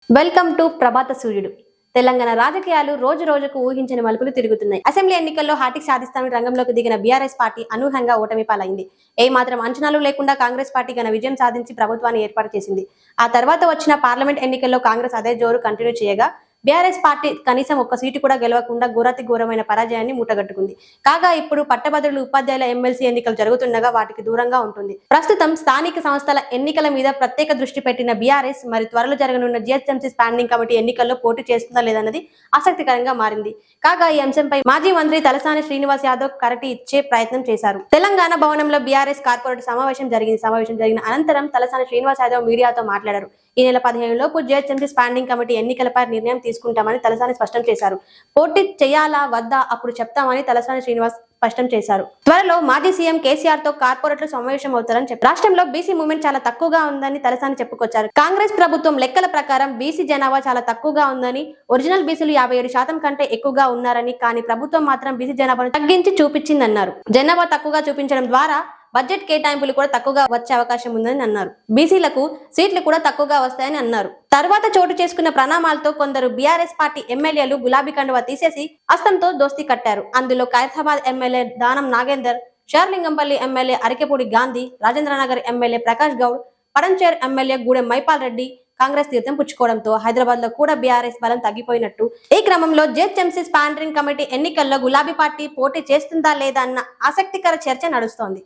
Welcome to ప్రభాత సూర్యుడు. తెలంగాణ రాజకీయాలు రోజు రోజుకు ఊహించని మలుపులు తిరుగుతున్నాయి. అసెంబ్లీ ఎన్నికల్లో హాటిక్ సాధిస్తామని రంగంలోకి దిగిన బీఆర్ఎస్ పార్టీ అనూహ్యంగా ఓటమి పాలైంది. ఏ మాత్రం అంచనాలు లేకుండా కాంగ్రెస్ పార్టీ ఘన విజయం సాధించి ప్రభుత్వాన్ని ఏర్పాటు చేసింది. ఆ తర్వాత వచ్చిన పార్లమెంట్ ఎన్నికల్లో కాంగ్రెస్ అదే జోరు కంటిన్యూ చేయగా బీఆర్ఎస్ పార్టీ కనీసం ఒక్క సీటు కూడా గెలవకుండా ఘోరాతి ఘోరమైన పరాజయాన్ని మూటగట్టుకుంది. కాగా ఇప్పుడు పట్టభద్రులు ఉపాధ్యాయుల ఎమ్మెల్సీ ఎన్నికలు జరుగుతుండగా వాటికి దూరంగా ఉంటుంది. ప్రస్తుతం స్థానిక సంస్థల ఎన్నికల మీద ప్రత్యేక దృష్టి పెట్టిన బీఆర్ఎస్ మరి త్వరలో జరగనున్న జీహెచ్ఎంసీ స్టాండింగ్ కమిటీ ఎన్నికల్లో పోటీ చేస్తుందా లేదన్నది ఆసక్తికరంగా మారింది. కాగా ఈ అంశంపై మాజీ మంత్రి తలసాని శ్రీనివాస్ యాదవ్ కరటి ఇచ్చే ప్రయత్నం చేశారు. తెలంగాణ భవనంలో బీఆర్ఎస్ కార్పొరేట్ సమావేశం జరిగిన అనంతరం తలసాని శ్రీనివాస్ యాదవ్ మీడియాతో మాట్లాడారు. ఈ నెల 15 లోపు జీహెచ్ఎంసీ స్టాండింగ్ కమిటీ ఎన్నికలపై నిర్ణయం తీసుకుంటామని తలసాని స్పష్టం చేశారు. పోటీ చేయాలా వద్దా అప్పుడు చెప్తామని తలసాని శ్రీనివాస్ స్పష్టం చేశారు. త్వరలో మాజీ సీఎం కేసీఆర్ తో కార్పొరేట్లు సమావేశం అవుతారని చెప్పారు. రాష్ట్రంలో బీసీ మూవ్మెంట్ చాలా తక్కువగా ఉందని తలసాని చెప్పుకొచ్చారు. కాంగ్రెస్ ప్రభుత్వం లెక్కల ప్రకారం బీసీ జనాభా చాలా తక్కువగా ఉందని, ఒరిజినల్ బీసీలు 57% కంటే ఎక్కువగా ఉన్నారని, కానీ ప్రభుత్వం మాత్రం బీసీ జనాభాను తగ్గించి చూపించిందన్నారు. జనాభా తక్కువగా చూపించడం ద్వారా బడ్జెట్ కేటాయింపులు కూడా తక్కువగా వచ్చే అవకాశం ఉందని అన్నారు. బీసీలకు సీట్లు కూడా తక్కువగా వస్తాయని అన్నారు. తర్వాత చోటు చేసుకున్న ప్రణామాలతో కొందరు బీఆర్ఎస్ పార్టీ ఎమ్మెల్యేలు గులాబీ కండువా తీసేసి హస్తంతో దోస్తీ కట్టారు. అందులో Khairatabad MLA Danam Nagender, Serilingampally MLA Arekapudi Gandhi, Rajendranagar MLA Prakash Goud, Patancheru MLA Gudem Mahipal Reddy Congress తీర్థం పుచ్చుకోవడంతో హైదరాబాద్ లో కూడా బీఆర్ఎస్ బలం తగ్గిపోయినట్టు. ఈ క్రమంలో జీహెచ్ఎంసీ స్టాండింగ్ కమిటీ ఎన్నికల్లో గులాబీ పార్టీ పోటీ చేస్తుందా లేదా అన్న ఆసక్తికర చర్చ నడుస్తోంది.